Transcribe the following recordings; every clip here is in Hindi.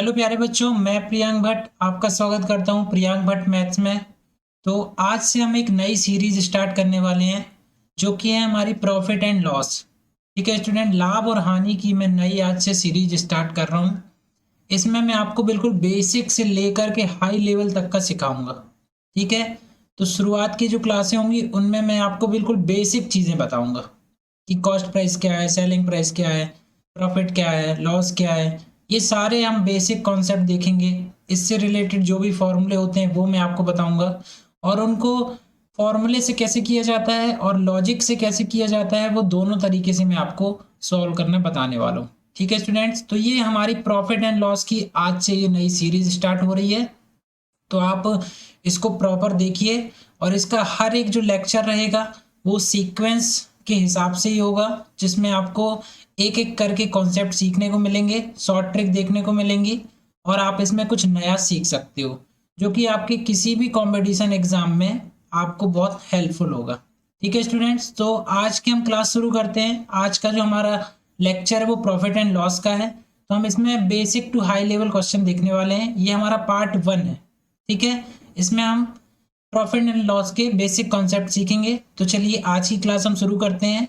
हेलो प्यारे बच्चों, मैं प्रियांक भट्ट आपका स्वागत करता हूं प्रियांक भट्ट मैथ्स में। तो आज से हम एक नई सीरीज स्टार्ट करने वाले हैं जो कि है हमारी प्रॉफिट एंड लॉस। ठीक है स्टूडेंट, लाभ और हानि की मैं नई आज से सीरीज स्टार्ट कर रहा हूं। इसमें मैं आपको बिल्कुल बेसिक से लेकर के हाई लेवल तक का सिखाऊंगा। ठीक है, तो शुरुआत की जो क्लासें होंगी उनमें मैं आपको बिल्कुल बेसिक चीज़ें बताऊंगा कि कॉस्ट प्राइस क्या है, सेलिंग प्राइस क्या है, प्रॉफिट क्या है, लॉस क्या है। ये सारे हम बेसिक कॉन्सेप्ट देखेंगे। इससे रिलेटेड जो भी फॉर्मूले होते हैं वो मैं आपको बताऊंगा, और उनको फॉर्मूले से कैसे किया जाता है और लॉजिक से कैसे किया जाता है वो दोनों तरीके से मैं आपको सॉल्व करना बताने वाला हूँ। ठीक है स्टूडेंट्स, तो ये हमारी प्रॉफिट एंड लॉस की आज से ये नई सीरीज स्टार्ट हो रही है। तो आप इसको प्रॉपर देखिए, और इसका हर एक जो लेक्चर रहेगा वो सीक्वेंस के हिसाब से ही होगा, जिसमें आपको एक एक करके कॉन्सेप्ट सीखने को मिलेंगे, शॉर्ट ट्रिक देखने को मिलेंगी, और आप इसमें कुछ नया सीख सकते हो जो कि आपके किसी भी कंपटीशन एग्जाम में आपको बहुत हेल्पफुल होगा। ठीक है स्टूडेंट्स, तो आज की हम क्लास शुरू करते हैं। आज का जो हमारा लेक्चर है वो प्रॉफिट एंड लॉस का है। तो हम इसमें basic to high level question देखने वाले हैं। ये हमारा पार्ट 1 है। ठीक है, इसमें हम प्रॉफिट एंड लॉस के बेसिक कॉन्सेप्ट सीखेंगे। तो चलिए आज की क्लास हम शुरू करते हैं।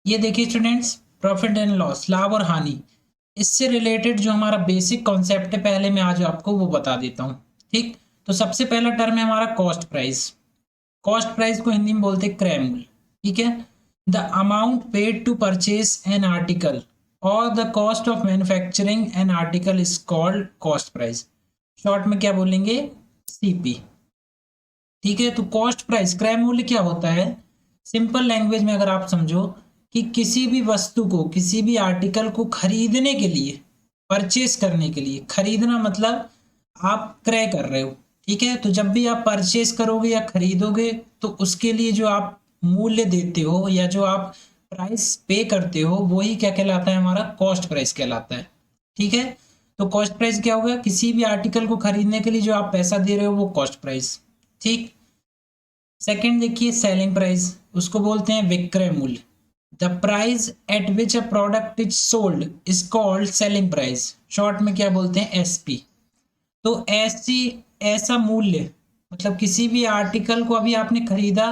ये देखिए स्टूडेंट्स, प्रॉफिट एंड लॉस, लाभ और हानि, इससे रिलेटेड जो हमारा बेसिक कॉन्सेप्ट है पहले मैं आज आपको वो बता देता हूँ। ठीक, तो सबसे पहला टर्म है हमारा कॉस्ट प्राइस। कॉस्ट प्राइस को हिंदी में बोलते हैं क्रय मूल्य। ठीक है, the amount paid to purchase an article और the cost of manufacturing an article is called cost price. Short में क्या बोलेंगे, सीपी। ठीक है, तो कॉस्ट प्राइस, क्रय मूल्य क्या होता है? सिंपल लैंग्वेज में अगर आप समझो कि किसी भी वस्तु को, किसी भी आर्टिकल को खरीदने के लिए, परचेस करने के लिए, खरीदना मतलब आप क्रय कर रहे हो। ठीक है, तो जब भी आप परचेस करोगे या खरीदोगे तो उसके लिए जो आप मूल्य देते हो या जो आप प्राइस पे करते हो वही क्या कहलाता है, हमारा कॉस्ट प्राइस कहलाता है। ठीक है, तो कॉस्ट प्राइस क्या होगा, किसी भी आर्टिकल को खरीदने के लिए जो आप पैसा दे रहे हो वो कॉस्ट प्राइस। ठीक, सेकंड देखिए सेलिंग प्राइस, उसको बोलते हैं विक्रय मूल्य। The price at which a product is sold is called selling price. Short में क्या बोलते हैं, एसपी। तो ऐसी ऐसा मूल्य, मतलब किसी भी आर्टिकल को अभी आपने खरीदा,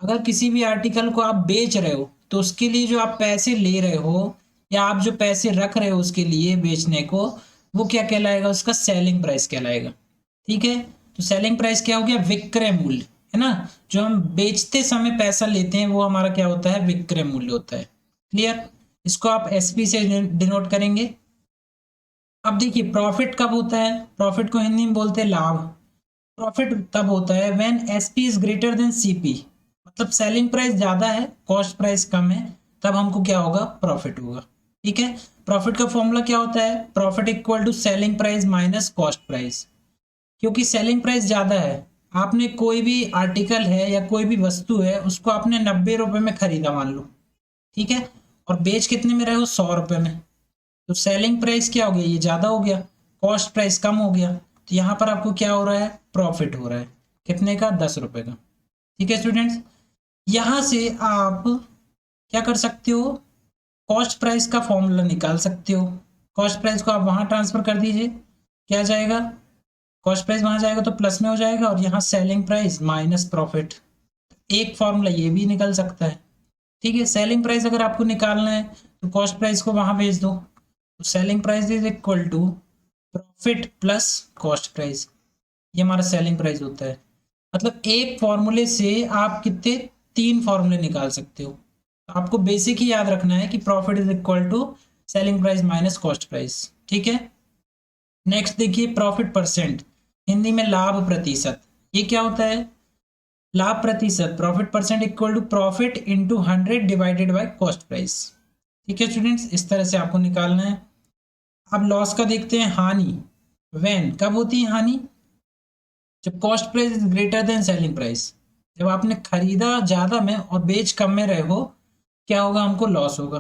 अगर किसी भी आर्टिकल को आप बेच रहे हो तो उसके लिए जो आप पैसे ले रहे हो या आप जो पैसे रख रहे हो उसके लिए बेचने को, वो क्या कहलाएगा, उसका सेलिंग प्राइस कहलाएगा। ठीक है, तो सेलिंग प्राइस क्या हो गया, विक्रय मूल्य, है ना। जो हम बेचते समय पैसा लेते हैं वो हमारा क्या होता है, विक्रय मूल्य होता है। क्लियर, इसको आप एसपी से डिनोट करेंगे। अब देखिए प्रॉफिट कब होता है, प्रॉफिट को हिंदी में बोलते हैं लाभ। प्रॉफिट तब होता है when SP is greater than CP, मतलब सेलिंग प्राइस ज्यादा है, कॉस्ट प्राइस कम है, तब हमको क्या होगा, प्रॉफिट होगा। ठीक है, प्रॉफिट का फॉर्मूला क्या होता है, profit equal to selling price minus cost price. क्योंकि सेलिंग प्राइस ज़्यादा है, आपने कोई भी आर्टिकल है या कोई भी वस्तु है उसको आपने 90 रुपये में खरीदा मान लो। ठीक है, और बेच कितने में रहे हो, 100 रुपये में। तो सेलिंग प्राइस क्या हो गया, ये ज़्यादा हो गया, कॉस्ट प्राइस कम हो गया, तो यहाँ पर आपको क्या हो रहा है, प्रॉफिट हो रहा है। कितने का, 10 रुपये का। ठीक है स्टूडेंट्स, यहाँ से आप क्या कर सकते हो, कॉस्ट प्राइस का फॉर्मूला निकाल सकते हो। कॉस्ट प्राइस को आप वहाँ ट्रांसफर कर दीजिए, क्या जाएगा, कॉस्ट प्राइस वहां जाएगा तो प्लस में हो जाएगा, और यहाँ सेलिंग प्राइस माइनस प्रॉफिट। एक फॉर्मूला ये भी निकल सकता है। ठीक है, सेलिंग प्राइस अगर आपको निकालना है तो कॉस्ट प्राइस को वहां भेज दो, तो selling price is equal to profit plus cost price. ये हमारा सेलिंग प्राइस होता है। मतलब एक फॉर्मूले से आप कितने, 3 फॉर्मूले निकाल सकते हो। तो आपको बेसिक ही याद रखना है कि profit is equal to selling price minus cost price. ठीक है, नेक्स्ट देखिए प्रॉफिट परसेंट, हिंदी में लाभ प्रतिशत। ये क्या होता है, लाभ प्रतिशत, profit percent equal to profit into 100 divided by cost price. ठीक है स्टूडेंट्स, इस तरह से आपको निकालना है। अब लॉस का देखते हैं, हानि, व्हेन, कब होती है हानि, जब cost price is greater than selling price. जब आपने खरीदा ज्यादा में और बेच कम में रहे हो, क्या होगा, हमको लॉस होगा।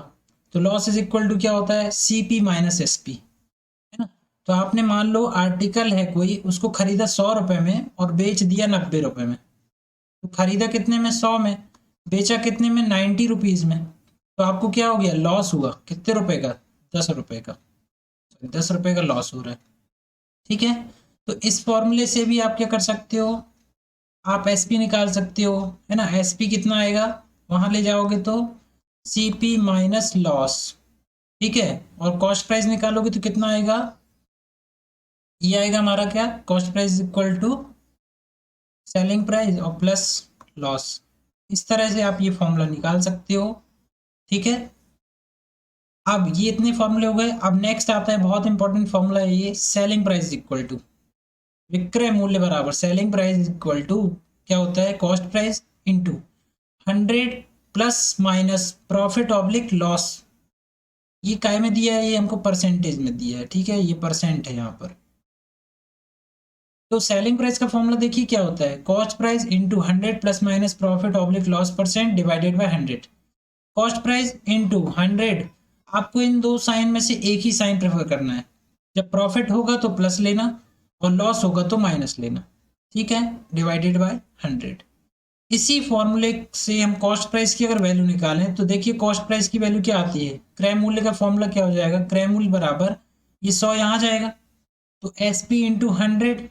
तो लॉस इज इक्वल टू क्या होता है, सीपी माइनस एसपी, है ना। तो आपने मान लो आर्टिकल है कोई, उसको खरीदा 100 रुपये में और बेच दिया 90 रुपये में। तो खरीदा कितने में, 100 में, बेचा कितने में, 90 रुपीज़ में। तो आपको क्या हो गया, लॉस हुआ, कितने रुपए का, 10 रुपए का। ₹10 का लॉस हो रहा है। ठीक है, तो इस फॉर्मूले से भी आप क्या कर सकते हो, आप एसपी निकाल सकते हो, है ना। एसपी कितना आएगा, वहां ले जाओगे तो सीपी माइनस लॉस। ठीक है, और कॉस्ट प्राइस निकालोगे तो कितना आएगा, ये आएगा हमारा क्या, cost price equal to selling price और प्लस लॉस। इस तरह से आप ये फॉर्मूला निकाल सकते हो। ठीक है, अब ये इतने फॉर्मूले हो गए। अब नेक्स्ट आता है बहुत इंपॉर्टेंट फॉर्मूला है ये, सेलिंग प्राइस इक्वल टू विक्रय मूल्य बराबर सेलिंग प्राइस इक्वल टू क्या होता है, cost price into 100 plus minus profit oblique loss. ये काय में दिया है, ये हमको परसेंटेज में दिया है। ठीक है, ये परसेंट है यहाँ पर। तो सेलिंग प्राइस का फॉर्मूला देखिए क्या होता है, cost price into 100 plus minus profit oblique loss percent divided by 100। Cost price into 100, आपको इन दो साइन में से एक ही साइन प्रेफर करना है। जब प्रॉफिट होगा तो प्लस लेना और लॉस होगा तो माइनस लेना। ठीक है, डिवाइडेड बाय 100। इसी फॉर्मूले से हम कॉस्ट प्राइस की अगर वैल्यू निकालें तो देखिए कॉस्ट प्राइस की वैल्यू क्या आती है, क्रय मूल्य का फॉर्मूला क्या हो जाएगा, क्रय मूल्य बराबर ये 100 यहाँ जाएगा तो एस पी इंटू 100,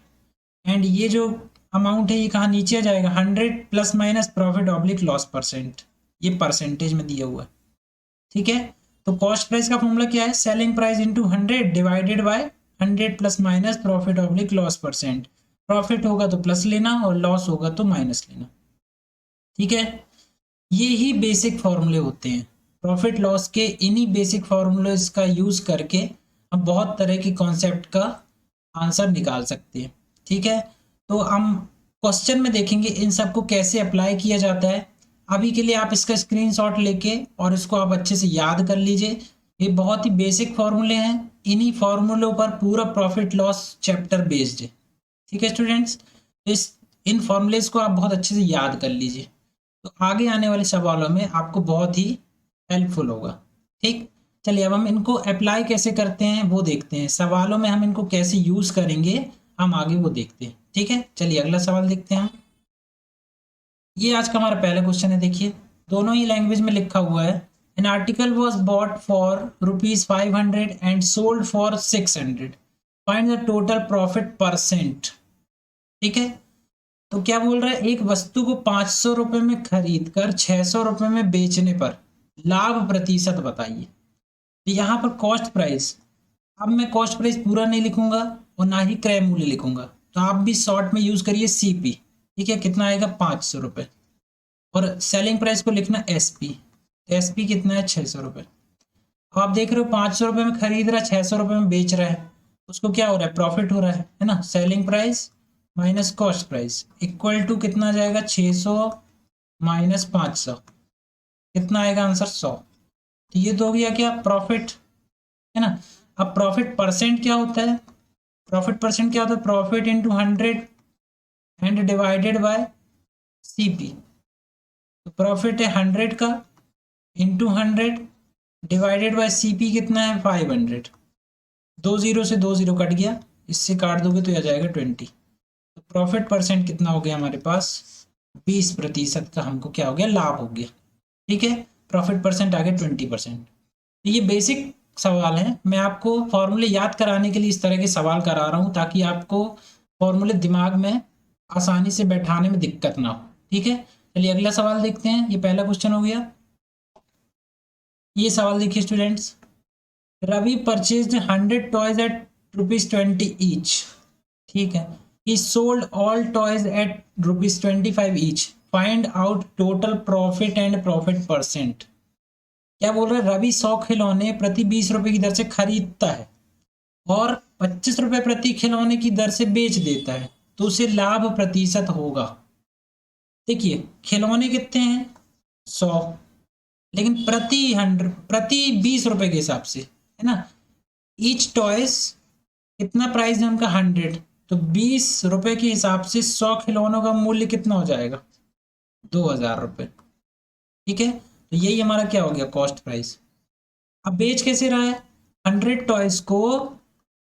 एंड ये जो अमाउंट है ये कहाँ नीचे आ जाएगा, 100 plus minus profit oblique loss percent, ये परसेंटेज में दिया हुआ है। ठीक है, तो कॉस्ट प्राइस का फॉर्मूला क्या है, selling price into 100 divided bye 100 plus minus profit oblique loss percent. Profit होगा तो प्लस लेना और लॉस होगा तो माइनस लेना। ठीक है, ये ही बेसिक फॉर्मूले होते हैं प्रॉफिट लॉस के। इन्हीं बेसिक फॉर्मूलेज का यूज करके हम बहुत तरह की कॉन्सेप्ट का आंसर निकाल सकते हैं। ठीक है, तो हम क्वेश्चन में देखेंगे इन सबको कैसे अप्लाई किया जाता है। अभी के लिए आप इसका स्क्रीनशॉट लेके और इसको आप अच्छे से याद कर लीजिए। ये बहुत ही बेसिक फॉर्मूले हैं, इन्हीं फॉर्मूलों पर पूरा प्रॉफिट लॉस चैप्टर बेस्ड है। ठीक है स्टूडेंट्स, इस इन फॉर्मूलेज को आप बहुत अच्छे से याद कर लीजिए, तो आगे आने वाले सवालों में आपको बहुत ही हेल्पफुल होगा। ठीक, चलिए अब हम इनको अप्लाई कैसे करते हैं वो देखते हैं, सवालों में हम इनको कैसे यूज करेंगे हम आगे वो देखते हैं। ठीक है, चलिए अगला सवाल देखते हैं हम। ये आज का हमारा पहला क्वेश्चन है, देखिए दोनों ही लैंग्वेज में लिखा हुआ है। An article was bought for ₹500 and sold for 600, find the total profit percent. ठीक है, तो क्या बोल रहा है, एक वस्तु को 500 रुपए में खरीद कर 600 रुपए में बेचने पर लाभ प्रतिशत बताइए। तो यहाँ पर कॉस्ट प्राइस, अब मैं कॉस्ट प्राइस पूरा नहीं लिखूंगा और ना ही क्रय मूल्य लिखूंगा, तो आप भी शॉर्ट में यूज करिए सीपी। ठीक है, कितना आएगा 500 रुपये, और सेलिंग प्राइस को लिखना एसपी। एसपी कितना है 600 रुपये। अब आप देख रहे हो 500 रुपये में खरीद रहा है, 600 रुपये में बेच रहा है, उसको क्या हो रहा है, प्रॉफिट हो रहा है ना। Selling price minus cost price equal to कितना आ जाएगा, 600 माइनस 500, कितना आएगा आंसर 100। तो ये तो हो गया क्या, प्रॉफिट, है ना। अब प्रॉफिट परसेंट क्या होता है, प्रॉफिट परसेंट क्या होता है, profit into 100 and divided bye CP. तो प्रॉफिट है 100 का इंटू 100 डिवाइडेड बाय सीपी कितना है 500। 2 जीरो से 2 जीरो कट गया, इससे काट दोगे तो आ जाएगा 20। तो प्रॉफिट परसेंट कितना हो गया हमारे पास, 20% का हमको क्या हो गया, लाभ हो गया। ठीक है, प्रॉफिट परसेंट आ गया 20%। तो ये बेसिक सवाल है, मैं आपको फॉर्मूले याद कराने के लिए इस तरह के सवाल करा रहा हूँ ताकि आपको फॉर्मूले दिमाग में आसानी से बैठाने में दिक्कत ना हो। ठीक है, चलिए अगला सवाल देखते हैं। ये पहला क्वेश्चन हो गया। ये सवाल देखिए students, Ravi purchased 100 toys at ₹20 each. ठीक है, he sold all toys at ₹25 each, find out total profit and profit percent। क्या बोल रहा है, रवि 100 खिलौने प्रति 20 रुपए की दर से खरीदता है और 25 रुपए प्रति खिलौने की दर से बेच देता है, तो उसे लाभ प्रतिशत होगा। देखिए खिलौने कितने हैं 100, लेकिन प्रति 20 रुपए के हिसाब से, है ना। ईच टॉयज कितना प्राइस है उनका 100, तो 20 रुपए के हिसाब से 100 खिलौनों का मूल्य कितना हो जाएगा, 2000 रुपये। ठीक है, तो यही हमारा क्या हो गया, कॉस्ट प्राइस। अब बेच कैसे रहा है, 100 टॉयज को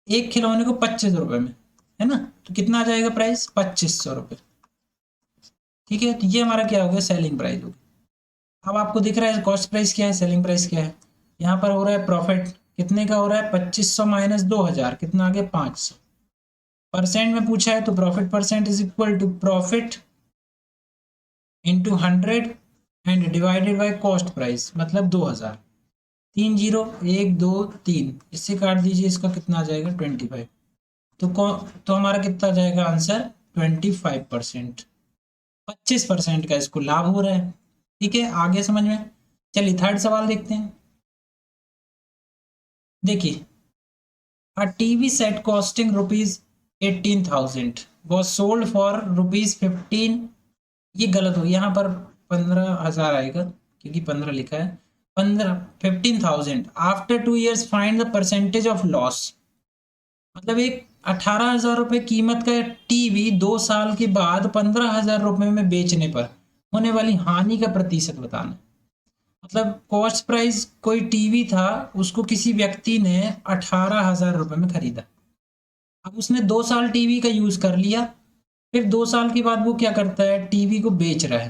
एक खिलौने को 25 रुपए में, है ना, तो कितना आ जाएगा प्राइस, 2500 रुपये। ठीक है, तो ये हमारा क्या हो गया, सेलिंग प्राइस हो गया। अब आपको दिख रहा है कॉस्ट प्राइस क्या है, सेलिंग प्राइस क्या है। यहाँ पर हो रहा है प्रॉफिट, कितने का हो रहा है, 2500 माइनस 2000 कितना आ गया, 500। परसेंट में पूछा है तो profit percent is equal to profit into 100 and divided by cost price, मतलब 2000। 3 जीरो, 1 2 3, इससे काट दीजिए, इसका कितना आ जाएगा 25। तो हमारा कितना आ जाएगा आंसर, 25%। 25% का इसको लाभ हो रहा है। ठीक है, आगे समझ में। चलिए थर्ड सवाल देखते हैं। देखिए, a TV set costing rupees 18,000 was sold for rupees 15। ये गलत हो गया, यहाँ पर 15,000 आएगा क्योंकि 15 लिखा है। 15,000 after 2 years find the percentage of loss. मतलब एक 18,000 रुपये कीमत का टीवी 2 साल के बाद 15,000 रुपये में बेचने पर होने वाली हानि का प्रतिशत बताना। मतलब कॉस्ट प्राइस कोई टीवी था, उसको किसी व्यक्ति ने 18,000 रुपये में खरीदा। अब उसने 2 साल टीवी का यूज कर लिया, फिर 2 साल के बाद वो क्या करता है, टीवी को बेच रहा है।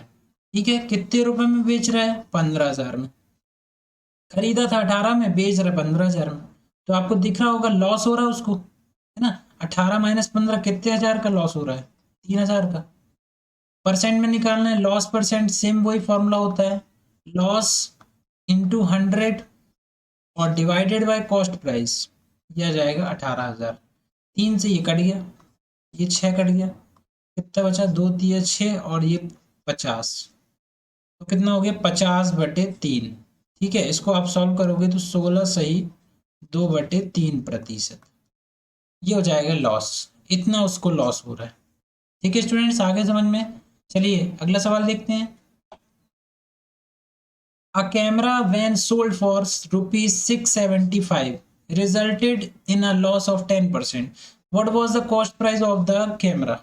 ठीक है, कितने रुपए में बेच रहा है, 15,000 में। खरीदा था 18 में, बेच रहा है 15,000 में। तो आपको दिख रहा होगा लॉस हो रहा है उसको, है ना। 18 माइनस 15 कितने हजार का लॉस हो रहा है, 3,000 का। परसेंट में निकालना है, लॉस परसेंट सेम वही फॉर्मूला होता है, लॉस इंटू 100 और डिवाइडेड बाय कॉस्ट प्राइस। यह जाएगा 18,000। 3 से ये कट गया, ये 6 कट गया, कितना बचा, 2 3 6 और ये 50। तो कितना हो गया, 50/3। ठीक है, इसको आप सॉल्व करोगे तो 16 सही 2/3%। ये हो जाएगा लॉस, इतना उसको लॉस हो रहा है। ठीक है स्टूडेंट्स, आगे समझ में। चलिए अगला सवाल देखते हैं। A camera when sold for rupees 675 resulted in a loss of 10%. What was the cost price of the camera?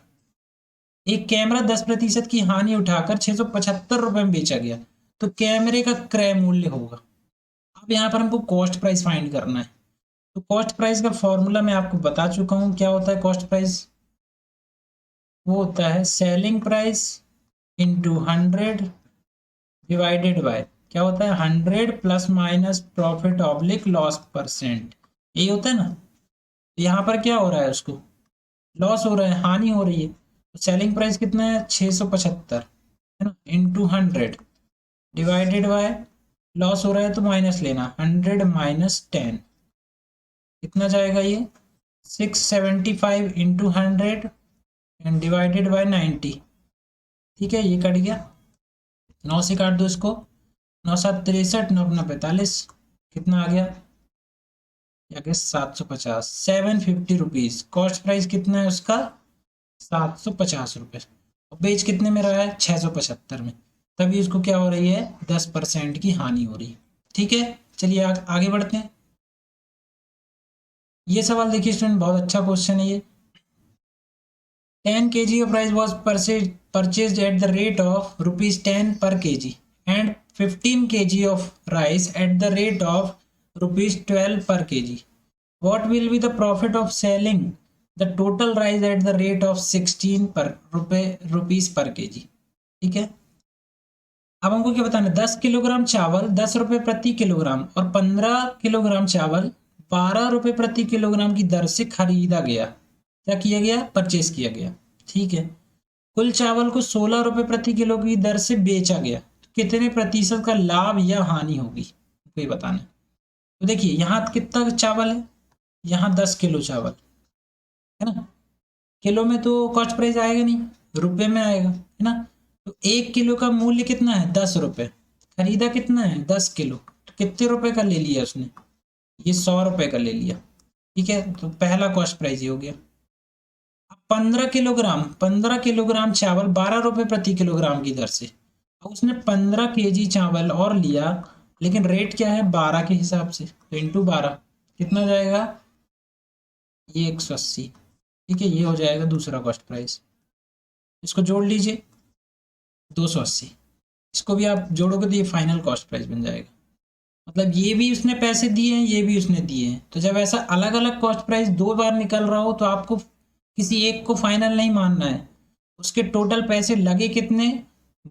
एक कैमरा 10% की हानि उठाकर 675 रुपए में बेचा गया, तो कैमरे का क्रय मूल्य होगा। अब यहाँ पर हमको कॉस्ट प्राइस फाइंड करना है। तो कॉस्ट प्राइस का फॉर्मूला मैं आपको बता चुका हूँ, क्या होता है कॉस्ट प्राइस, वो होता है selling price into 100 divided bye, क्या होता है, 100 plus minus profit oblique loss percent. यही होता है ना। यहाँ पर क्या हो रहा है, उसको लॉस हो रहा है, हानि हो रही है। तो सेलिंग प्राइस कितना है, 675, है ना, इंटू 100 डिवाइडेड बाय, लॉस हो रहा है तो माइनस लेना, 100 माइनस 10 कितना जाएगा, ये 675 इंटू 100 एंड डिवाइडेड बाय 90। ठीक है, ये कट गया, 9 से काट दो इसको, 9 7 63, 9 अपना 45, कितना आ गया, 750, 750 रुपीज। कॉस्ट प्राइस कितना है उसका, 750 रुपये। और बेच कितने में रहा है, 675 में। तभी उसको क्या हो रही है, 10% की हानि हो रही है। ठीक है, चलिए आगे बढ़ते हैं। ये सवाल देखिए स्टूडेंट, बहुत अच्छा क्वेश्चन है ये। 10 kg of rice was purchased at the rate of ₹10 per kg and 15 kg of rice at the rate of ₹12 per kg. What will be the profit of selling the total rice at the rate of 16 rupees per kg? ठीक है, अब हमको क्या बताना है, 10 किलोग्राम चावल 10 रुपये प्रति किलोग्राम और 15 किलोग्राम चावल 12 रुपये प्रति किलोग्राम की दर से खरीदा गया। क्या किया गया, परचेस किया गया। ठीक है, कुल चावल को 16 रुपये प्रति किलो की दर से बेचा गया, तो कितने प्रतिशत का लाभ या हानि होगी, कोई बताना। तो देखिए यहाँ कितना चावल है, यहाँ 10 किलो चावल है ना, किलो में तो कॉस्ट प्राइस आएगा नहीं, रुपए में आएगा, है ना। तो 1 किलो का मूल्य कितना है, 10 रुपये। खरीदा कितना है, 10 किलो, तो कितने रुपए का ले लिया उसने, ये 100 रुपये का ले लिया। ठीक है, तो पहला कॉस्ट प्राइस ये हो गया। 15 किलोग्राम चावल 12 रुपये प्रति किलोग्राम की दर से, उसने 15 kg चावल और लिया, लेकिन रेट क्या है, 12 के हिसाब से, तो इंटू 12 कितना जाएगा, ये 180। ठीक है, ये हो जाएगा दूसरा कॉस्ट प्राइस। इसको जोड़ लीजिए, 280। इसको भी आप जोड़ोगे तो ये फाइनल कॉस्ट प्राइस बन जाएगा। मतलब ये भी उसने पैसे दिए हैं, ये भी उसने दिए हैं। तो जब ऐसा अलग अलग कॉस्ट प्राइस 2 बार निकल रहा हो, तो आपको किसी एक को फाइनल नहीं मानना है, उसके टोटल पैसे लगे कितने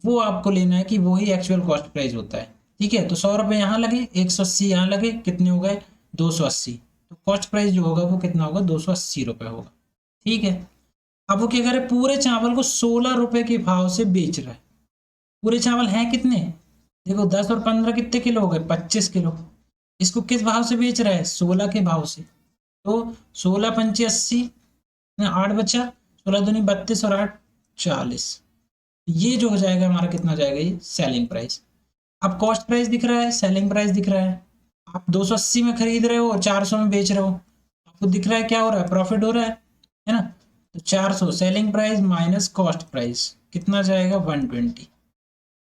वो आपको लेना है कि वही एक्चुअल कॉस्ट प्राइस होता है। ठीक है, तो 100 रुपये यहाँ लगे, 180 यहाँ लगे, कितने हो गए, 280, तो कॉस्ट प्राइस जो होगा वो कितना होगा, 280 रुपये होगा। ठीक है, अब वो क्या करे, पूरे चावल को 16 रुपये के भाव से बेच रहा है। पूरे चावल हैं कितने, देखो 10 और 15 कितने किलो हो गए, 25 किलो। इसको किस भाव से बेच रहा है, 16 के भाव से। तो 16 पंचे 80, 8 बचा, 16 दूनी 32 और 8 40। ये जो हो जाएगा हमारा कितना हो जाएगा, ये सेलिंग प्राइस। अब कॉस्ट प्राइस दिख रहा है, सेलिंग प्राइस दिख रहा है। आप 280 में खरीद रहे हो और 400 में बेच रहे हो, आपको दिख रहा है क्या हो रहा है, प्रॉफिट हो रहा है ना। तो 400 selling price minus cost price कितना जाएगा, 120।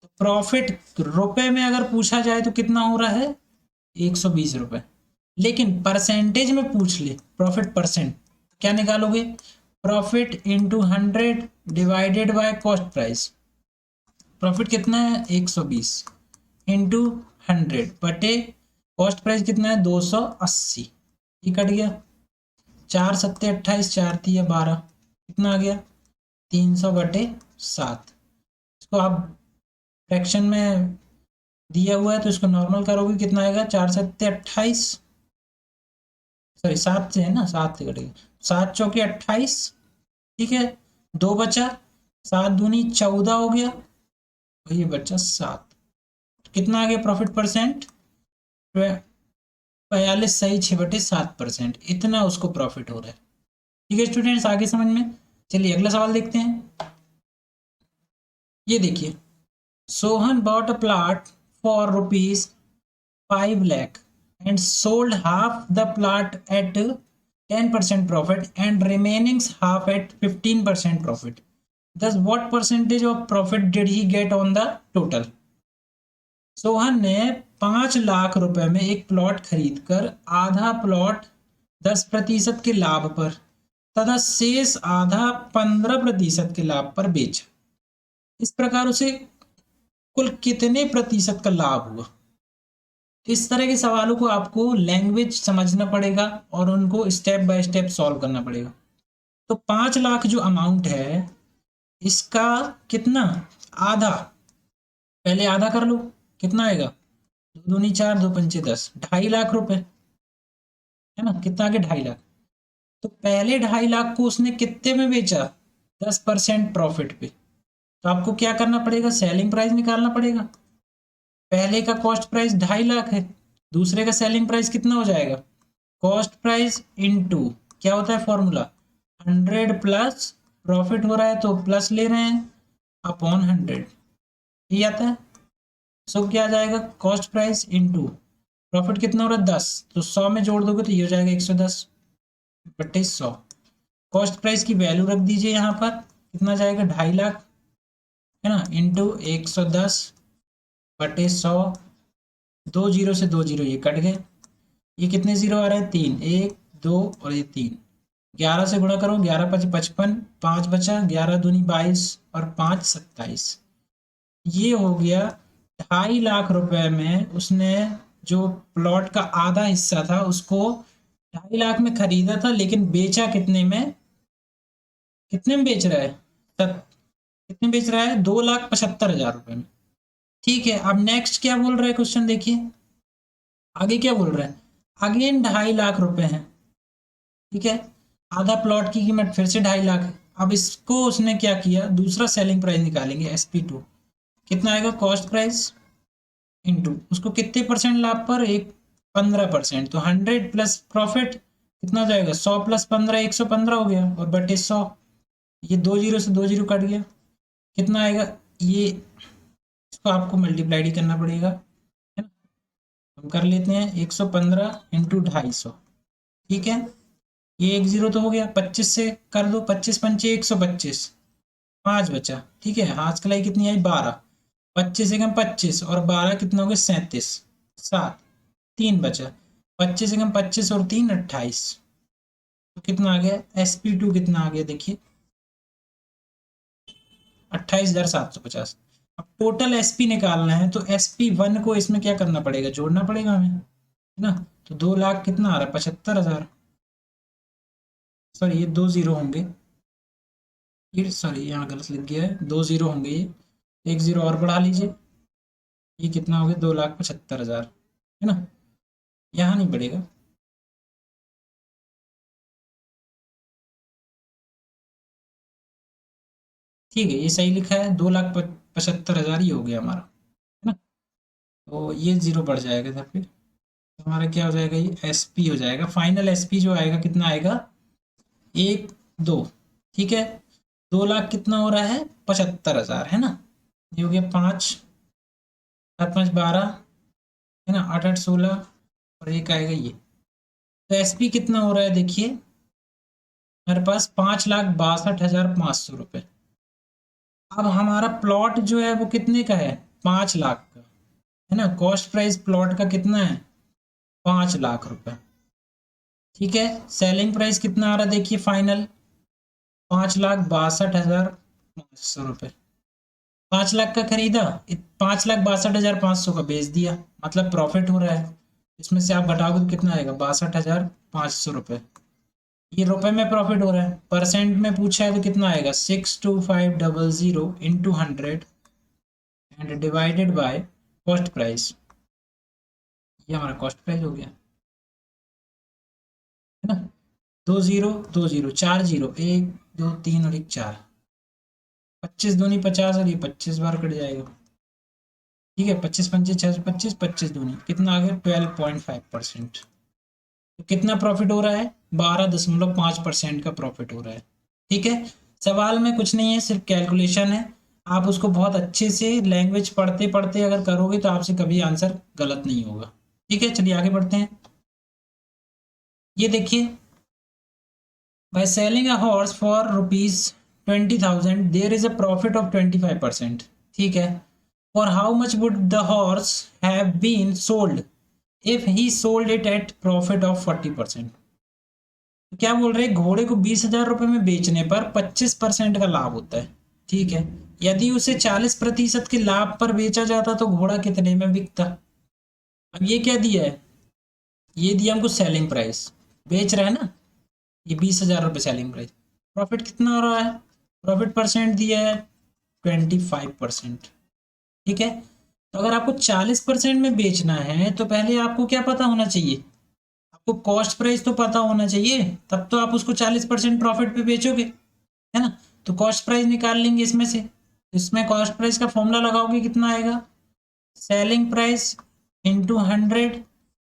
तो प्रॉफिट रुपए में अगर पूछा जाए तो कितना हो रहा है, 120 रुपये। लेकिन परसेंटेज में पूछ ले, प्रॉफिट परसेंट, तो क्या निकालोगे, profit into 100 divided by cost price. Profit कितना है, 120 इंटू 100 बटे कॉस्ट प्राइस कितना है, 280। ये कट गया, 4 सत्ते 28, 4 तिया 12, कितना आ गया, 300 बटे 7। इसको आप फ्रैक्शन में दिया हुआ है तो इसको नॉर्मल करोगे कितना आएगा, 4 सत्ते 28, सॉरी 7 से है ना, 7 से कटेगा, 7 चौके 28। ठीक है, 2 बचा, 7 दूनी 14 हो गया, और ये बचा 7। कितना आ गया प्रॉफिट परसेंट, 42 सही 6/7%, इतना उसको प्रॉफिट हो रहा है। ठीक है स्टूडेंट्स, आगे समझ में। चलिए अगला सवाल देखते हैं। ये देखिए, Sohan bought a plot for ₹5 lakh and sold half the plot at 10% profit and remaining half at 15% profit. Thus, what percentage of profit did he get on the total? Sohan ने 5 लाख रुपए में एक प्लॉट खरीदकर आधा प्लॉट 10% के लाभ पर तथा शेष आधा 15% के लाभ पर बेचा। इस प्रकार उसे कुल कितने प्रतिशत का लाभ हुआ। इस तरह के सवालों को आपको लैंग्वेज समझना पड़ेगा और उनको स्टेप बाय स्टेप सॉल्व करना पड़ेगा। तो 5 लाख जो अमाउंट है इसका कितना, आधा, पहले आधा कर लो, कितना आएगा, 2 दूनी 4, 2 पंचे 10, 2.5 लाख रुपए है ना, कितना आगे 2.5 लाख। तो पहले 2.5 लाख को उसने कितने में बेचा, 10% प्रॉफिट पे। तो आपको क्या करना पड़ेगा, सेलिंग प्राइस निकालना पड़ेगा। पहले का कॉस्ट प्राइस 2.5 लाख है, दूसरे का सेलिंग प्राइस कितना हो जाएगा, कॉस्ट प्राइस इनटू क्या होता है फॉर्मूला, 100 प्लस प्रॉफिट हो रहा है तो प्लस ले रहे हैं अपॉन 100, ये आता है। सो क्या आ जाएगा, कॉस्ट प्राइस इनटू प्रॉफिट कितना हो रहा है 10, तो 100 में जोड़ दोगे तो ये हो जाएगा 110 बटे 100। कॉस्ट प्राइस की वैल्यू रख दीजिए यहाँ पर, कितना जाएगा 2.5 लाख है ना, इंटू 110 बटे 100। 2 जीरो से 2 जीरो ये कट गए, ये कितने जीरो आ रहे हैं, 3, 1 2 और ये 3। 11 से गुणा करो, 11 5 55, 5 बचा, 11 दूनी 22 और 5 27। ये हो गया 2.5 लाख रुपए में उसने जो प्लॉट का आधा हिस्सा था उसको 2.5 लाख में खरीदा था, लेकिन बेचा कितने में, कितने में बेच रहा है, कितने बेच रहा है, 2,75,000 रुपए में। ठीक है, अब नेक्स्ट क्या बोल रहा है क्वेश्चन देखिए, आगे क्या बोल रहा है, अगेन 2.5 लाख रुपए हैं। ठीक है, आधा प्लॉट की कीमत फिर से 2.5 लाख है। अब इसको उसने क्या किया, दूसरा सेलिंग प्राइस निकालेंगे SP2, कितना आएगा, कॉस्ट प्राइस इंटू उसको कितने परसेंट लाभ पर, एक 15%, तो 100 प्लस प्रॉफिट कितना जाएगा, 100 प्लस 15 115 हो गया, और बटे 100, ये 2 जीरो से 2 जीरो कट गया, कितना आएगा, ये इसको आपको मल्टीप्लाई ही करना पड़ेगा है ना। हम कर लेते हैं 115 इंटू 250, ठीक है, ये 1 जीरो तो हो गया, 25 से कर दो, 25 पंचे 125, 5 बचा। ठीक है, आज कलाई कितनी आई, 12, 25 एकम 25 और 12 कितना हो गया, 37, 7, 3 बचा, 25 एकम 25 और 3 28, तो कितना आ गया, SP2 कितना आ गया देखिए, 28,750। अब टोटल SP निकालना है तो SP1 को इसमें क्या करना पड़ेगा, जोड़ना पड़ेगा हमें है ना। तो 2 लाख कितना आ रहा है, 75,000, सॉरी ये 2 जीरो होंगे, ये सॉरी यहाँ गलत लिख गया है, 2 जीरो होंगे, ये 1 जीरो और बढ़ा लीजिए, ये कितना हो गया, 2,75,000 है ना, यहाँ नहीं बढ़ेगा, ठीक है, ये सही लिखा है, 2,75,000 ही हो गया हमारा, है ना। तो ये जीरो बढ़ जाएगा इधर पे, तो हमारा क्या हो जाएगा, ये एस पी हो जाएगा। फाइनल एस पी जो आएगा कितना आएगा, 1 2, ठीक है। 2 लाख कितना हो रहा है, 75,000, है ना। ये हो गया 5, 7 5 12, है ना, 8 8 16, और एक आएगा ये। तो एस पी कितना हो रहा है देखिए, हमारे पास 5,62,500 रुपये। अब हमारा प्लॉट जो है वो कितने का है, 5 लाख का, है ना। कॉस्ट प्राइस प्लॉट का कितना है, 5 लाख रुपए, ठीक है। सेलिंग प्राइस कितना आ रहा है देखिए, फाइनल 5,62,500 रुपये। 5 लाख का खरीदा, 5,62,500 का बेच दिया, मतलब प्रॉफिट हो रहा है। इसमें से आप घटाओगे तो कितना आएगा, 62,500 रुपये। ये रुपए में प्रॉफिट हो रहा है, परसेंट में पूछा है तो कितना आएगा, 62500 into 100 and divided by cost price. ये हमारा कॉस्ट प्राइस हो गया, है ना। 2 0 2 0, 4 0, 1 2 3 और 1 4, 25 दूनी 50, और ये 25 बार कट जाएगा, ठीक है। 25 25 6 25, 25 दूनी कितना आ गया, 12.5%। तो कितना प्रॉफिट हो रहा है, 12.5% का प्रॉफिट हो रहा है, ठीक है। सवाल में कुछ नहीं है, सिर्फ कैलकुलेशन है। आप उसको बहुत अच्छे से लैंग्वेज पढ़ते पढ़ते अगर करोगे तो आपसे कभी आंसर गलत नहीं होगा, ठीक है। चलिए आगे बढ़ते हैं। ये देखिए, by selling a horse for rupees 20,000 there is a profit of 25%, ठीक है। For how much would the horse have been sold if he sold it at profit of 40%। तो क्या बोल रहे हैं, घोड़े को 20,000 रुपये में बेचने पर 25% का लाभ होता है, ठीक है। यदि उसे 40% के लाभ पर बेचा जाता तो घोड़ा कितने में बिकता। अब ये क्या दिया है, ये दिया हमको सेलिंग प्राइस, बेच रहा है ना, ये 20,000 रुपये सेलिंग प्राइस। प्रॉफिट कितना हो रहा है, प्रॉफिट परसेंट दिया है 25%, ठीक है। तो अगर आपको 40% में बेचना है तो पहले आपको क्या पता होना चाहिए, आपको कॉस्ट प्राइस तो पता होना चाहिए, तब तो आप उसको 40% प्रॉफिट पे बेचोगे, है ना। तो कॉस्ट प्राइस निकाल लेंगे इसमें से, इसमें कॉस्ट प्राइस का फॉर्मूला लगाओगे कितना आएगा, selling price into 100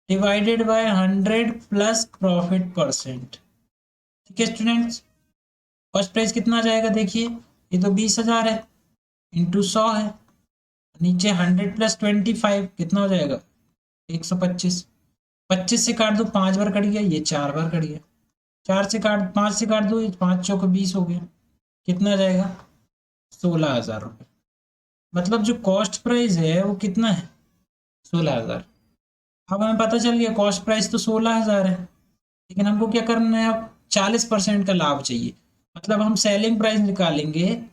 divided bye 100 plus profit percent, ठीक है स्टूडेंट्स। कॉस्ट प्राइस कितना आ जाएगा देखिए, ये तो 20,000 है, इंटू 100 है, नीचे 100 प्लस 25 कितना हो जाएगा, 125। 25 से काट दो, 5 बार कट गया, ये 4 बार कट गया, 5 से काट दो, 5 चौके 20 हो गया, कितना जाएगा, 16,000 रुपये। मतलब जो कॉस्ट प्राइस है वो कितना है, 16,000। अब हमें पता चल गया कॉस्ट प्राइस तो 16,000 है, लेकिन हमको क्या करना है, अब 40% का लाभ चाहिए। मतलब हम सेलिंग प्राइस निकालेंगे, है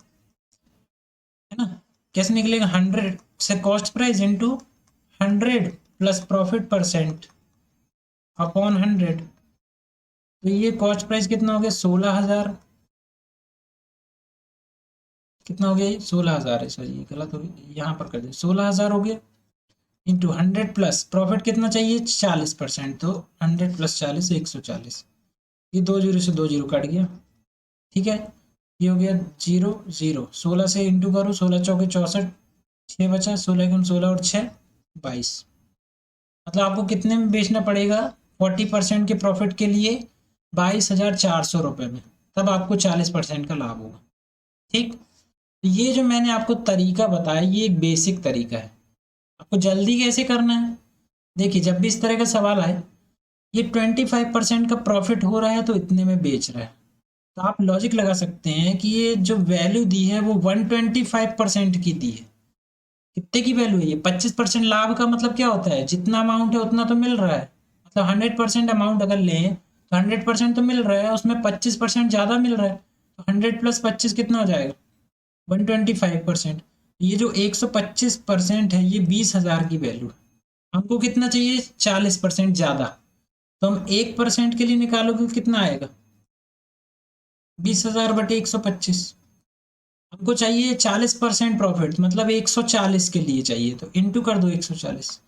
ना। कैसे निकलेगा, 100 से cost price into 100 plus profit percent upon 100। तो ये कॉस्ट प्राइस कितना हो गया, 16,000। कितना हो गया, ये 16,000 है, सॉरी ये गलत हो गया, यहाँ पर कर दिया, 16,000 हो गया इंटू 100 प्लस प्रॉफिट कितना चाहिए, 40%। तो 100 प्लस 40 140, ये 2 जीरो से 2 जीरो कट गया, ठीक है। ये हो गया 0 0, 16 से इंटू करो, 16 चौके 64, 6 बचा, 16 और 6 22। मतलब आपको कितने में बेचना पड़ेगा, 40% के प्रॉफिट के लिए 22,400 रुपये में, तब आपको 40% का लाभ होगा, ठीक। तो ये जो मैंने आपको तरीका बताया ये एक बेसिक तरीका है। आपको जल्दी कैसे करना है, देखिए जब भी इस तरह का सवाल आए, ये 25% का प्रॉफिट हो रहा है तो इतने में बेच रहा है, तो आप लॉजिक लगा सकते हैं कि ये जो वैल्यू दी है वो 125% की दी है। कितने की वैल्यू है ये, 25% लाभ का मतलब क्या होता है, जितना अमाउंट है उतना तो मिल रहा है। मतलब 100% अमाउंट अगर लें तो 100% तो मिल रहा है, उसमें 25% ज़्यादा मिल रहा है, तो 100 + 25 कितना हो जाएगा, 125%। ये जो 125% है ये 20,000 की वैल्यू है, हमको कितना चाहिए, 40% ज़्यादा। तो हम 1% के लिए निकालोगे तो कितना आएगा, 20,000/125। हमको चाहिए 40% प्रॉफिट, मतलब 140 के लिए चाहिए, तो इंटू कर दो 140।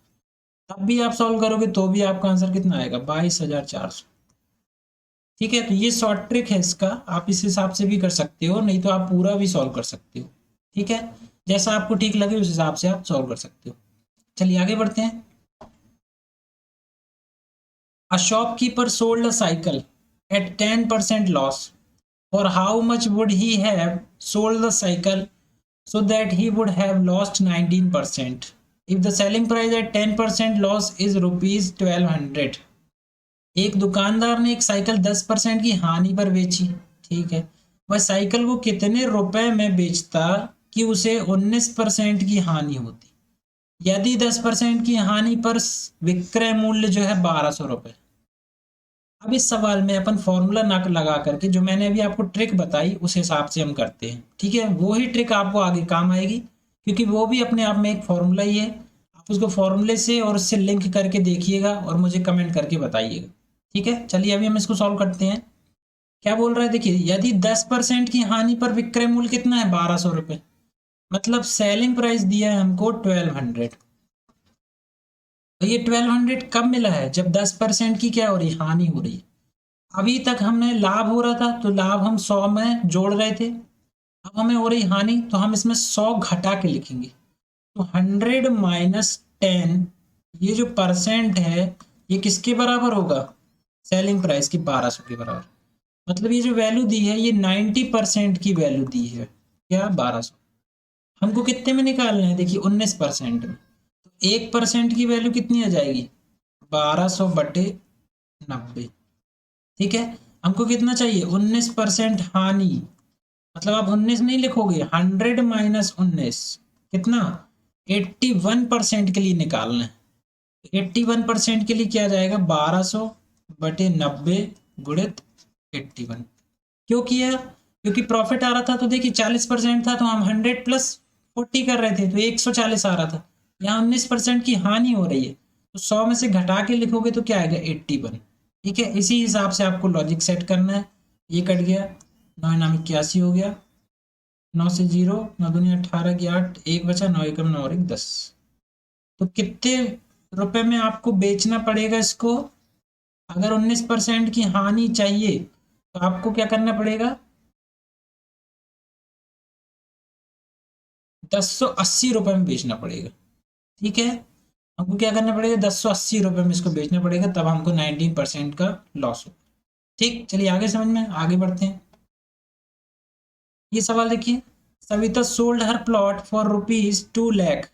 तब भी आप सॉल्व करोगे तो भी आपका आंसर कितना आएगा, 22,400, ठीक है, तो ये शॉर्ट ट्रिक है इसका, आप इस हिसाब से भी कर सकते हो, नहीं तो आप पूरा भी सॉल्व कर सकते हो। ठीक है, जैसा आपको ठीक लगे उस हिसाब से आप सॉल्व कर सकते हो। चलिए आगे बढ़ते हैं। A shopkeeper sold a cycle at 10% loss, for how much would he have sold the cycle so that he would have lost 19%? If the selling price at 10% loss is rupees 1200, एक दुकानदार ने एक साइकिल 10% की हानि पर बेची। ठीक है, वह साइकिल को कितने रुपए में बेचता कि उसे 19% की हानि होती? यदि 10% की हानि पर विक्रय मूल्य जो है 1200 रुपये। अब इस सवाल में अपन फॉर्मूला ना लगा करके जो मैंने अभी आपको ट्रिक बताई उस हिसाब से हम करते हैं। ठीक है, वो ही ट्रिक आपको आगे काम आएगी, क्योंकि वो भी अपने आप में एक फॉर्मूला ही है। आप उसको फॉर्मूले से और उससे लिंक करके देखिएगा और मुझे कमेंट करके बताइएगा। ठीक है, चलिए अभी हम इसको सॉल्व करते हैं। क्या बोल रहा है, देखिए, यदि 10% की हानि पर विक्रय मूल्य कितना है, 1200 रुपये, मतलब सेलिंग प्राइस दिया है हमको 1200। तो ये 1200 कब मिला है, जब 10% की क्या हो रही, हानि हो रही है। अभी तक हमने लाभ हो रहा था तो लाभ हम 100 में जोड़ रहे थे, अब हमें हो रही हानि तो हम इसमें 100 घटा के लिखेंगे। तो 100 - 10, ये जो परसेंट है ये किसके बराबर होगा, सेलिंग प्राइस की 1200 के बराबर। मतलब ये जो वैल्यू दी है ये 90% की वैल्यू दी है, क्या, 1200। हमको कितने में निकालना है, देखिए 19% में। तो 1% की वैल्यू कितनी आ जाएगी, 1200/90। ठीक है, हमको कितना चाहिए, 19% हानि, मतलब आप 19 नहीं लिखोगे, 100 - 19 कितना, 81% के लिए निकालना है। 81% के लिए क्या जाएगा, 1200/90 गुणित 81। क्यों किया, क्योंकि प्रॉफिट आ रहा था, तो देखिए 40% था तो हम 100 + 40 कर रहे थे, तो 140 आ रहा था। यहाँ 19% की हानि हो रही है, तो 100 में से घटा के लिखोगे तो क्या आएगा, 81। ठीक है, इसी हिसाब से आपको लॉजिक सेट करना है। ये कट गया, 9 × 9 = 81 हो गया, 9 से 0, 9 × 2 = 18 की 8, 1 बचा, 9 × 9 = 10। तो कितने रुपए में आपको बेचना पड़ेगा इसको, अगर 19% की हानि चाहिए तो आपको क्या करना पड़ेगा, 1080 रुपये में बेचना पड़ेगा। ठीक है, हमको क्या करना पड़ेगा, 1080 रुपये में इसको बेचना पड़ेगा, तब हमको 19% का लॉस हो। ठीक, चलिए आगे समझ में आगे बढ़ते हैं। ये सवाल देखिए, Savita sold her plot for ₹2 lakh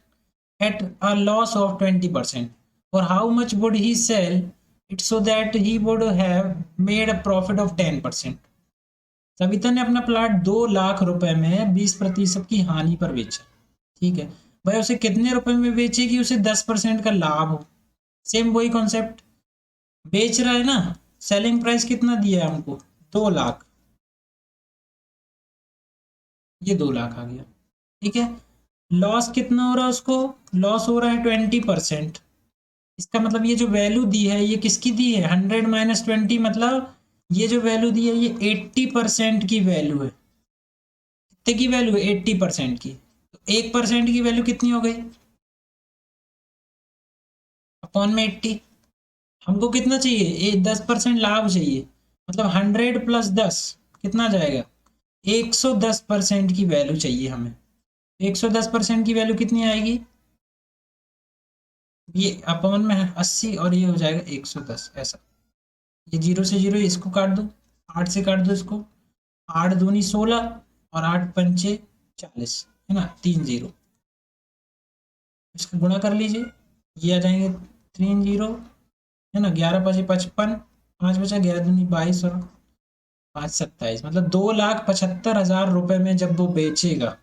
at a loss of 20%. For how much would he sell it so that he would have made a profit of 10%? Savita ने अपना प्लाट 2 लाख रुपए में 20% की हानि पर बेचा। ठीक है, भाई उसे कितने रुपए में बेचे कि उसे 10% का लाभ हो। सेम वही कॉन्सेप्ट, बेच रहा है ना, सेलिंग प्राइस कितना दिया है हमको, 2 लाख, ये 2 लाख आ गया। ठीक है, लॉस कितना हो रहा है उसको, लॉस हो रहा है 20%। इसका मतलब ये जो वैल्यू दी है ये किसकी दी है, 100 - 20, मतलब ये जो वैल्यू दी है ये 80% की वैल्यू है। कितने की वैल्यू है, 80% की। तो 1% की वैल्यू कितनी हो गई, अपॉन में 80। हमको कितना चाहिए, 10% लाभ चाहिए, मतलब 100 + 10 कितना जाएगा, 110% की वैल्यू चाहिए हमें। 110% की वैल्यू कितनी आएगी, ये अपॉन में है 80 और ये हो जाएगा 110, ऐसा। ये 0 से 0 इसको काट दो, 8 से काट दो इसको, 8 दूनी 16 और 8 पंचे 40, है ना, 3 0। इसका गुणा कर लीजिए, ये आ जाएंगे 3 0, है ना, 11 × 5 = 55, 5 बचा, 11 दूनी 22 और 5 27, मतलब 2,75,000 रुपए में जब वो बेचेगा,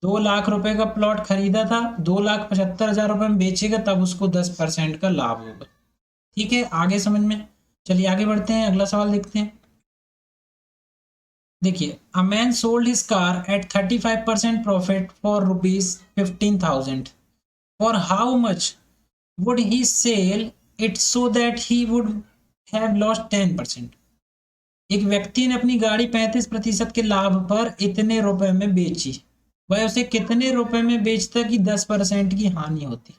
2 लाख रुपए का प्लॉट खरीदा था, 2,75,000 रुपए में बेचेगा, तब उसको 10% का लाभ होगा। ठीक है, आगे समझ में, चलिए आगे बढ़ते हैं, अगला सवाल देखते हैं। देखिए, a man sold his car at 35% profit for ₹15,000। For how much would he sell it so that he would have lost 10%? एक व्यक्ति ने अपनी गाड़ी 35% के लाभ पर इतने रुपए में बेची, वह उसे कितने रुपए में बेचता कि 10% की हानि होती।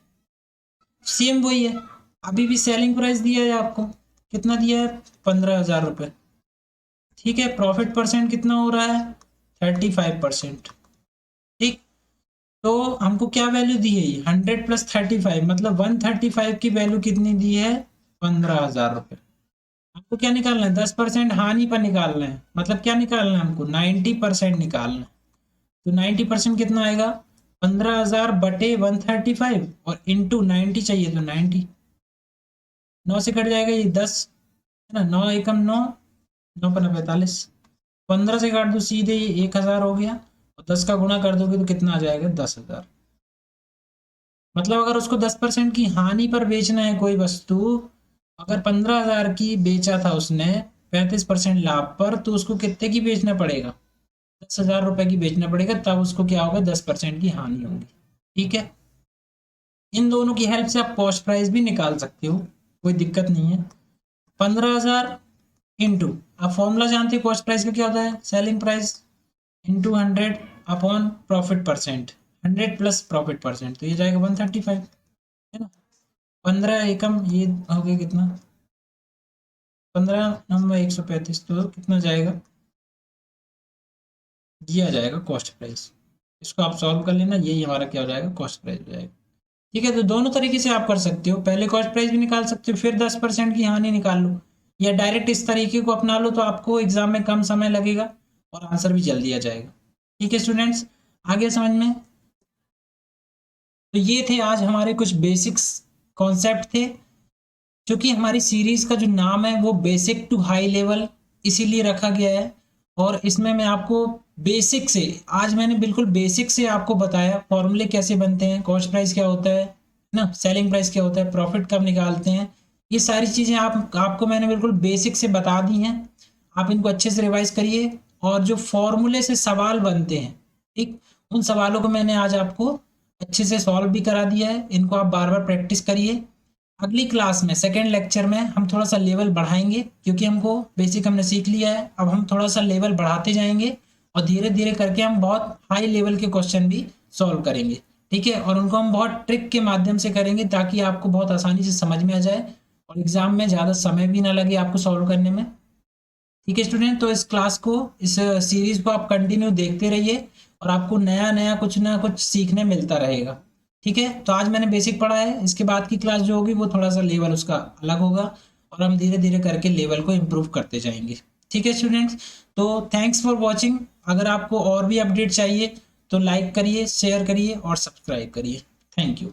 सेम वही है, अभी भी सेलिंग प्राइस दिया है आपको, कितना दिया है, 15,000 रुपये। ठीक है, प्रॉफिट परसेंट कितना हो रहा है 35%। ठीक, तो हमको क्या वैल्यू दी है ये 100 प्लस 35, मतलब 135 की वैल्यू कितनी दी है 15,000 रुपये। आपको क्या निकालना है 10% हानि पर निकालना है, मतलब क्या निकालना है हमको 90% निकालना है। तो 90% कितना आएगा 15,000 बटे 135 और इंटू 90 चाहिए तो 90, 9 से कट जाएगा ये 10 है ना, 9 एकम 9, 9 पन्ना 45, 15 से काट दो सीधे ये 1,000 हो गया और 10 का गुणा कर दोगे तो कितना आ जाएगा 10,000। मतलब अगर उसको 10% की हानि पर बेचना है कोई वस्तु, अगर 15,000 की बेचा था उसने 35% लाभ पर, तो उसको कितने की बेचना पड़ेगा 10,000 रुपए की बेचना पड़ेगा, तब उसको क्या होगा 10% की हानि होगी। ठीक है, इन दोनों की हेल्प से आप कॉस्ट प्राइस भी निकाल सकते हो, कोई दिक्कत नहीं है। 15,000 इंटू, आप फॉर्मूला जानते हो कॉस्ट प्राइस का क्या होता है, selling price into 100 upon profit percent, 100 plus profit percent, तो ये जाएगा 135 है ना। 15 एकम ये हो गया कितना 15 नंबर 135, तो कितना जाएगा ये आ जाएगा कॉस्ट प्राइस। इसको आप सॉल्व कर लेना, यही हमारा क्या हो जाएगा कॉस्ट प्राइस हो जाएगा। ठीक है, तो दोनों तरीके से आप कर सकते हो, पहले कॉस्ट प्राइस भी निकाल सकते हो फिर 10% की हानि निकाल लो, या डायरेक्ट इस तरीके को अपना लो, तो आपको एग्जाम में कम समय लगेगा और आंसर भी जल्दी आ जाएगा। ठीक है स्टूडेंट्स, आगे समझ में। तो ये थे आज हमारे कुछ बेसिक्स कॉन्सेप्ट थे, क्योंकि हमारी सीरीज का जो नाम है वो बेसिक टू हाई लेवल इसीलिए रखा गया है। और इसमें मैं आपको बेसिक से, आज मैंने बिल्कुल बेसिक से आपको बताया फॉर्मूले कैसे बनते हैं, कॉस्ट प्राइस क्या होता है ना, सेलिंग प्राइस क्या होता है, प्रॉफिट कब निकालते हैं, ये सारी चीज़ें आपको मैंने बिल्कुल बेसिक से बता दी हैं। आप इनको अच्छे से रिवाइज करिए, और जो फॉर्मूले से सवाल बनते हैं, ठीक, उन सवालों को मैंने आज आपको अच्छे से सॉल्व भी करा दिया है, इनको आप बार बार प्रैक्टिस करिए। अगली क्लास में सेकेंड लेक्चर में हम थोड़ा सा लेवल बढ़ाएंगे, क्योंकि हमको बेसिक हमने सीख लिया है, अब हम थोड़ा सा लेवल बढ़ाते जाएंगे और धीरे धीरे करके हम बहुत हाई लेवल के क्वेश्चन भी सॉल्व करेंगे। ठीक है, और उनको हम बहुत ट्रिक के माध्यम से करेंगे ताकि आपको बहुत आसानी से समझ में आ जाए और एग्जाम में ज़्यादा समय भी ना लगे आपको सॉल्व करने में। ठीक है स्टूडेंट, तो इस क्लास को, इस सीरीज को आप कंटिन्यू देखते रहिए और आपको नया नया कुछ ना कुछ सीखने मिलता रहेगा। ठीक है, तो आज मैंने बेसिक पढ़ा है, इसके बाद की क्लास जो होगी वो थोड़ा सा लेवल उसका अलग होगा और हम धीरे धीरे करके लेवल को इम्प्रूव करते जाएंगे। ठीक है स्टूडेंट्स, तो थैंक्स फॉर वॉचिंग। अगर आपको और भी अपडेट चाहिए तो लाइक करिए, शेयर करिए और सब्सक्राइब करिए। Thank you.